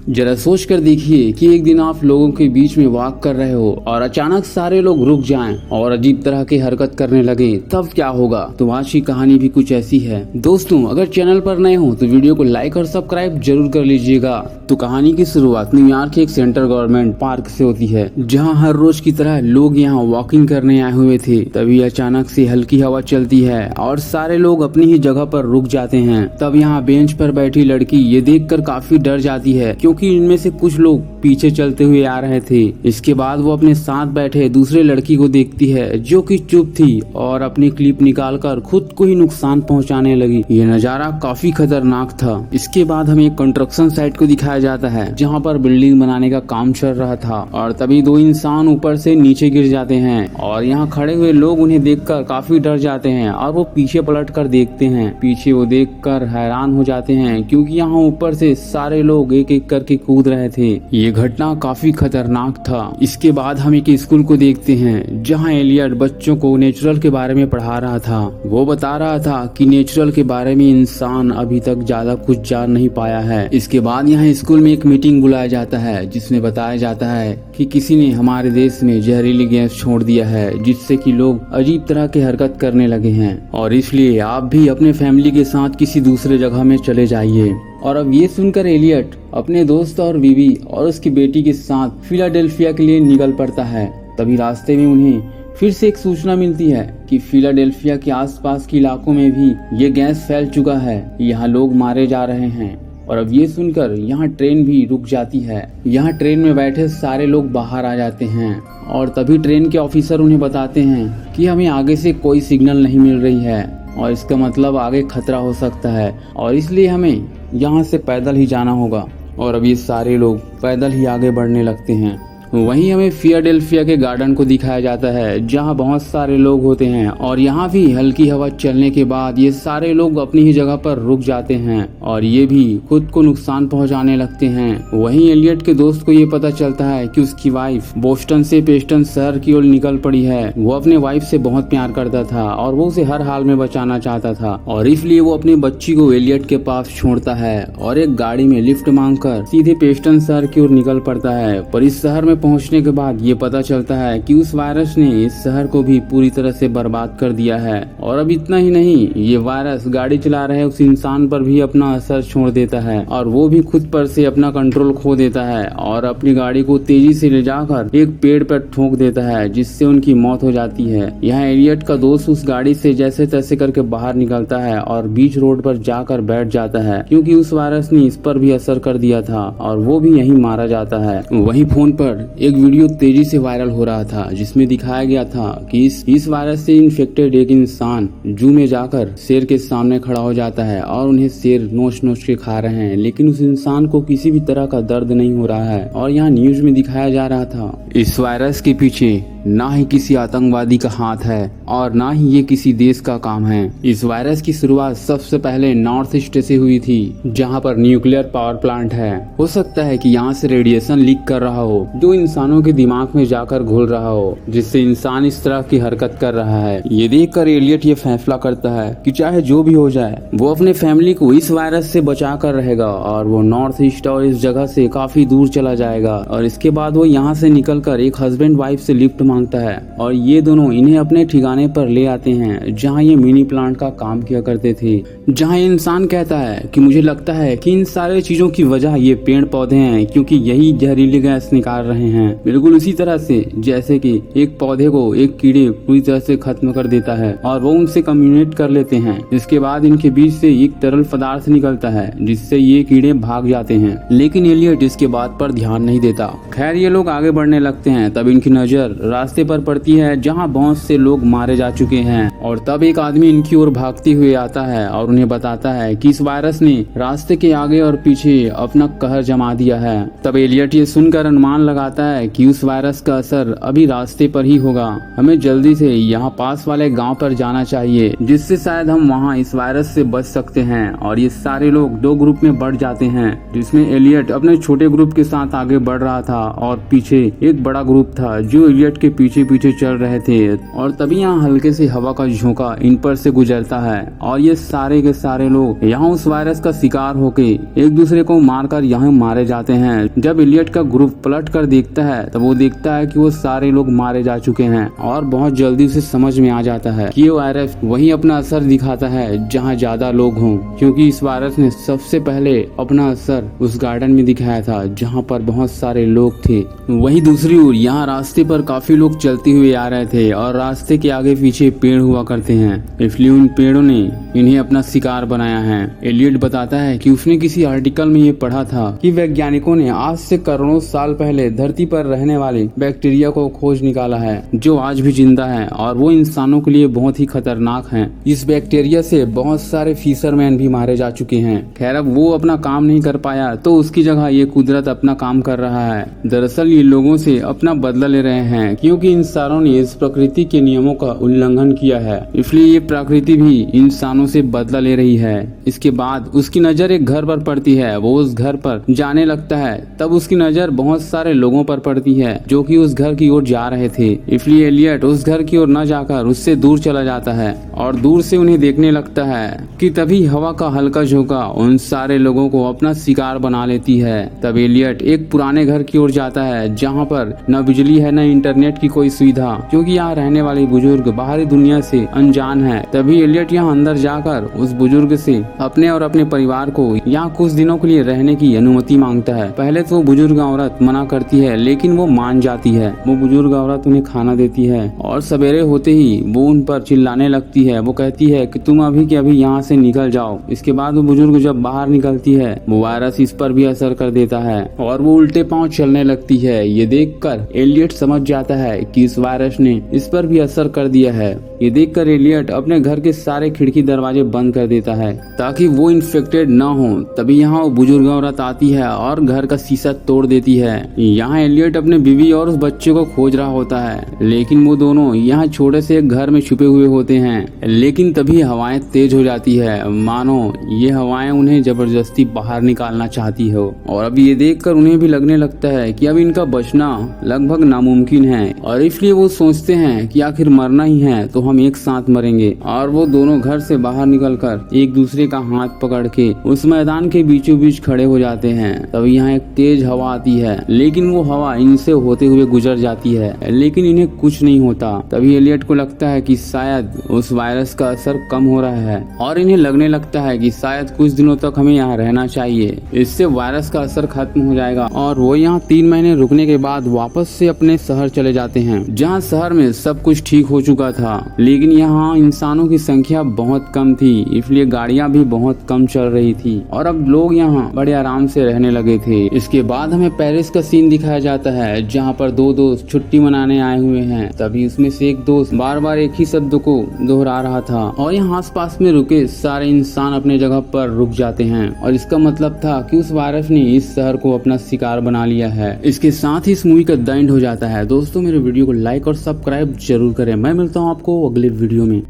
जरा सोच कर देखिए कि एक दिन आप लोगों के बीच में वॉक कर रहे हो और अचानक सारे लोग रुक जाएं और अजीब तरह की हरकत करने लगे, तब क्या होगा। तो आज की कहानी भी कुछ ऐसी है। दोस्तों, अगर चैनल पर नए हो तो वीडियो को लाइक और सब्सक्राइब जरूर कर लीजिएगा। तो कहानी की शुरुआत न्यूयॉर्क के एक सेंट्रल गवर्नमेंट पार्क से होती है, जहाँ हर रोज की तरह लोग यहाँ वॉकिंग करने आए हुए थे। तभी अचानक से हल्की हवा चलती है और सारे लोग अपनी ही जगह पर रुक जाते हैं। तब यहाँ बेंच पर बैठी लड़की ये देखकर काफी डर जाती है, क्योंकि इनमें से कुछ लोग पीछे चलते हुए आ रहे थे। इसके बाद वो अपने साथ बैठे दूसरे लड़की को देखती है, जो कि चुप थी और अपनी क्लिप निकालकर खुद को ही नुकसान पहुंचाने लगी। ये नजारा काफी खतरनाक था। इसके बाद हमें एक कंस्ट्रक्शन साइट को दिखाया जाता है, जहाँ पर बिल्डिंग बनाने का काम चल रहा था और तभी दो इंसान ऊपर से नीचे गिर जाते हैं और यहाँ खड़े हुए लोग उन्हें देखकर काफी डर जाते हैं और वो पीछे पलट कर देखते हैं। पीछे वो देखकर हैरान हो जाते हैं, क्योंकि यहाँ ऊपर से सारे लोग एक एक करके कूद रहे थे। ये घटना काफी खतरनाक था। इसके बाद हम एक स्कूल को देखते हैं, जहाँ एलियट बच्चों को नेचुरल के बारे में पढ़ा रहा था। वो बता रहा था कि नेचुरल के बारे में इंसान अभी तक ज्यादा कुछ जान नहीं पाया है। इसके बाद यहाँ स्कूल में एक मीटिंग बुलाया जाता है, जिसमें बताया जाता है कि किसी ने हमारे देश में जहरीली गैस छोड़ दिया है, जिससे कि लोग अजीब तरह की हरकत करने लगे हैं और इसलिए आप भी अपने फैमिली के साथ किसी दूसरे जगह में चले जाइए। और अब ये सुनकर एलियट अपने दोस्त और बीवी और उसकी बेटी के साथ फिलाडेल्फिया के लिए निकल पड़ता है। तभी रास्ते में उन्हें फिर से एक सूचना मिलती है कि फिलाडेल्फिया के आसपास के इलाकों में भी ये गैस फैल चुका है, यहाँ लोग मारे जा रहे हैं। और अब ये सुनकर यहाँ ट्रेन भी रुक जाती है। यहाँ ट्रेन में बैठे सारे लोग बाहर आ जाते हैं और तभी ट्रेन के ऑफिसर उन्हें बताते हैं कि हमें आगे से कोई सिग्नल नहीं मिल रही है और इसका मतलब आगे खतरा हो सकता है और इसलिए हमें यहाँ से पैदल ही जाना होगा। और अब ये सारे लोग पैदल ही आगे बढ़ने लगते हैं। वहीं हमें फिलाडेल्फिया के गार्डन को दिखाया जाता है, जहां बहुत सारे लोग होते हैं और यहाँ भी हल्की हवा चलने के बाद ये सारे लोग अपनी ही जगह पर रुक जाते हैं और ये भी खुद को नुकसान पहुंचाने लगते हैं। वहीं एलियट के दोस्त को ये पता चलता है कि उसकी वाइफ बोस्टन से पेस्टन शहर की ओर निकल पड़ी है। वो अपने वाइफ से बहुत प्यार करता था और वो उसे हर हाल में बचाना चाहता था और इसलिए वो अपनी बच्ची को एलियट के पास छोड़ता है और एक गाड़ी में लिफ्ट मांगकर सीधे पेस्टन शहर की ओर निकल पड़ता है। पर इस शहर में पहुंचने के बाद ये पता चलता है कि उस वायरस ने इस शहर को भी पूरी तरह से बर्बाद कर दिया है। और अब इतना ही नहीं, ये वायरस गाड़ी चला रहे उस इंसान पर भी अपना असर छोड़ देता है और वो भी खुद पर से अपना कंट्रोल खो देता है और अपनी गाड़ी को तेजी से ले जाकर एक पेड़ पर ठोक देता है, जिससे उनकी मौत हो जाती है। यहाँ एलियट का दोस्त उस गाड़ी से जैसे तैसे करके बाहर निकलता है और बीच रोड पर जाकर बैठ जाता है, क्योंकि उस वायरस ने इस पर भी असर कर दिया था और वो भी यहीं मारा जाता है। वहीं फोन पर एक वीडियो तेजी से वायरल हो रहा था, जिसमें दिखाया गया था कि इस वायरस से इन्फेक्टेड एक इंसान जू में जाकर शेर के सामने खड़ा हो जाता है और उन्हें शेर नोच नोच के खा रहे हैं, लेकिन उस इंसान को किसी भी तरह का दर्द नहीं हो रहा है। और यहाँ न्यूज में दिखाया जा रहा था इस वायरस के पीछे ना ही किसी आतंकवादी का हाथ है और ना ही ये किसी देश का काम है। इस वायरस की शुरुआत सबसे पहले नॉर्थ ईस्ट से हुई थी, जहाँ पर न्यूक्लियर पावर प्लांट है। हो सकता है कि यहाँ से रेडिएशन लीक कर रहा हो, जो इंसानों के दिमाग में जाकर घुल रहा हो, जिससे इंसान इस तरह की हरकत कर रहा है। ये देखकर एलियट ये फैसला करता है कि चाहे जो भी हो जाए, वो अपने फैमिली को इस वायरस से बचा कर रहेगा और वो नॉर्थ ईस्ट और इस जगह से काफी दूर चला जाएगा। और इसके बाद वो यहाँ से निकलकर एक हस्बैंड वाइफ से लिफ्ट मांगता है और ये दोनों इन्हें अपने ठिकाने पर ले आते हैं, जहाँ ये मिनी प्लांट का काम किया करते थे। जहाँ ये इंसान कहता है कि मुझे लगता है कि इन सारे चीजों की वजह ये पेड़ पौधे हैं, क्योंकि यही जहरीली गैस निकाल रहे हैं। बिल्कुल उसी तरह से जैसे कि एक पौधे को एक कीड़े पूरी तरह से खत्म कर देता है और वो उनसे कम्युनिकेट कर लेते हैं। इसके बाद इनके बीच से एक तरल पदार्थ निकलता है, जिससे ये कीड़े भाग जाते हैं, लेकिन एलियट इसके बात पर ध्यान नहीं देता। खैर, ये लोग आगे बढ़ने लगते हैं। तब इनकी नजर रास्ते पर पड़ती है, जहाँ बहुत से लोग मारे जा चुके हैं और तब एक आदमी इनकी ओर भागते हुए आता है और उन्हें बताता है कि इस वायरस ने रास्ते के आगे और पीछे अपना कहर जमा दिया है। तब एलियट ये सुनकर अनुमान लगाता बताता है कि उस वायरस का असर अभी रास्ते पर ही होगा, हमें जल्दी से यहाँ पास वाले गांव पर जाना चाहिए, जिससे शायद हम वहाँ इस वायरस से बच सकते हैं। और ये सारे लोग दो ग्रुप में बढ़ जाते हैं, जिसमें एलियट अपने छोटे ग्रुप के साथ आगे बढ़ रहा था और पीछे एक बड़ा ग्रुप था जो एलियट के पीछे पीछे चल रहे थे। और तभी यहाँ हल्के से हवा का झोंका इन पर से गुजरता है और ये सारे के सारे लोग यहाँ उस वायरस का शिकार होके एक दूसरे को मारकर यहाँ मारे जाते हैं। जब एलियट का ग्रुप पलट कर देखता है तब वो देखता है कि वो सारे लोग मारे जा चुके हैं और बहुत जल्दी उसे समझ में आ जाता है कि ये वायरस वही अपना असर दिखाता है जहाँ ज्यादा लोग हों, क्योंकि इस वायरस ने सबसे पहले अपना असर उस गार्डन में दिखाया था जहाँ पर बहुत सारे लोग थे। वहीं दूसरी ओर यहाँ रास्ते पर काफी लोग चलते हुए आ रहे थे और रास्ते के आगे पीछे पेड़ हुआ करते हैं, इसलिए उन पेड़ों ने इन्हें अपना शिकार बनाया है। एलियट बताता है कि उसने किसी आर्टिकल में ये पढ़ा था कि वैज्ञानिकों ने आज से करोड़ों साल पहले धरती पर रहने वाले बैक्टीरिया को खोज निकाला है जो आज भी जिंदा है और वो इंसानों के लिए बहुत ही खतरनाक है। इस बैक्टीरिया से बहुत सारे फिशरमैन भी मारे जा चुके हैं। खैर अब वो अपना काम नहीं कर पाया तो उसकी जगह ये कुदरत अपना काम कर रहा है। दरअसल ये लोगों से अपना बदला ले रहे हैं क्योंकि इंसानों ने इस प्रकृति के नियमों का उल्लंघन किया है, इसलिए ये प्रकृति भी इंसानों से बदला ले रही है। इसके बाद उसकी नजर एक घर पर पड़ती है, वो उस घर पर जाने लगता है। तब उसकी नजर बहुत सारे लोगों पर पड़ती है जो कि उस घर की ओर जा रहे थे, इसलिए एलियट उस घर की ओर न जाकर उससे दूर चला जाता है और दूर से उन्हें देखने लगता है कि तभी हवा का हल्का झोंका उन सारे लोगों को अपना शिकार बना लेती है। तब एलियट एक पुराने घर की ओर जाता है जहाँ पर न बिजली है न इंटरनेट की कोई सुविधा, क्योंकि यहाँ रहने वाले बुजुर्ग बाहरी दुनिया से अनजान है। तभी एलियट यहाँ अंदर जाकर उस बुजुर्ग से अपने और अपने परिवार को यहाँ कुछ दिनों के लिए रहने की अनुमति मांगता है। पहले तो वो बुजुर्ग औरत मना करती है लेकिन वो मान जाती है। वो बुजुर्ग औरत उन्हें खाना देती है और सवेरे होते ही वो उन पर चिल्लाने लगती है। वो कहती है कि तुम अभी के अभी यहाँ से निकल जाओ। इसके बाद वो बुजुर्ग जब बाहर निकलती है वो वायरस इस पर भी असर कर देता है और वो उल्टे पांव चलने लगती है। ये देखकर एलियट समझ जाता है कि इस वायरस ने इस पर भी असर कर दिया है। ये देखकर एलियट अपने घर के सारे खिड़की दरवाजे बंद कर देता है ताकि वो इन्फेक्टेड न हो। तभी यहाँ वो बुजुर्ग औरत आती है और घर का शीशा तोड़ देती है। यहाँ एलियट अपने बीवी और उस बच्चे को खोज रहा होता है, लेकिन वो दोनों यहाँ छोटे से एक घर में छुपे हुए होते हैं। लेकिन तभी हवाएं तेज हो जाती है, मानो ये हवाएं उन्हें जबरदस्ती बाहर निकालना चाहती हो। और अब ये देखकर उन्हें भी लगने लगता है कि अब इनका बचना लगभग नामुमकिन है और इसलिए वो सोचते हैं कि आखिर मरना ही है तो हम एक साथ मरेंगे। और वो दोनों घर से बाहर निकलकर एक दूसरे का हाथ पकड़ के उस मैदान के बीचों बीच खड़े हो जाते हैं। तभी यहाँ एक तेज हवा आती है, लेकिन वो हवा इनसे होते हुए गुजर जाती है, लेकिन इन्हें कुछ नहीं होता। तभी एलियट को लगता है कि शायद उस वायरस का असर कम हो रहा है और इन्हें लगने लगता है कि शायद कुछ दिनों तक हमें यहाँ रहना चाहिए, इससे वायरस का असर खत्म हो जाएगा। और वो यहाँ 3 महीने रुकने के बाद वापस से अपने शहर चले जाते हैं, जहाँ शहर में सब कुछ ठीक हो चुका था, लेकिन यहाँ इंसानों की संख्या बहुत कम थी, इसलिए गाड़ियाँ भी बहुत कम चल रही थी और अब लोग यहाँ बड़े आराम से रहने लगे थे। इसके बाद हमें पेरिस का सीन दिखाया जाता है जहाँ पर 2 दोस्त छुट्टी मनाने आए हुए हैं। तभी उसमें से एक दोस्त बार बार एक ही शब्द को दोहरा रहा था और यहाँ आस पास में रुके सारे इंसान अपने जगह पर रुक जाते हैं और इसका मतलब था कि उस वायरस ने इस शहर को अपना शिकार बना लिया है। इसके साथ ही इस मूवी का द एंड हो जाता है। दोस्तों मेरे वीडियो को लाइक और सब्सक्राइब जरूर करें। मैं मिलता हूँ आपको अगले वीडियो में।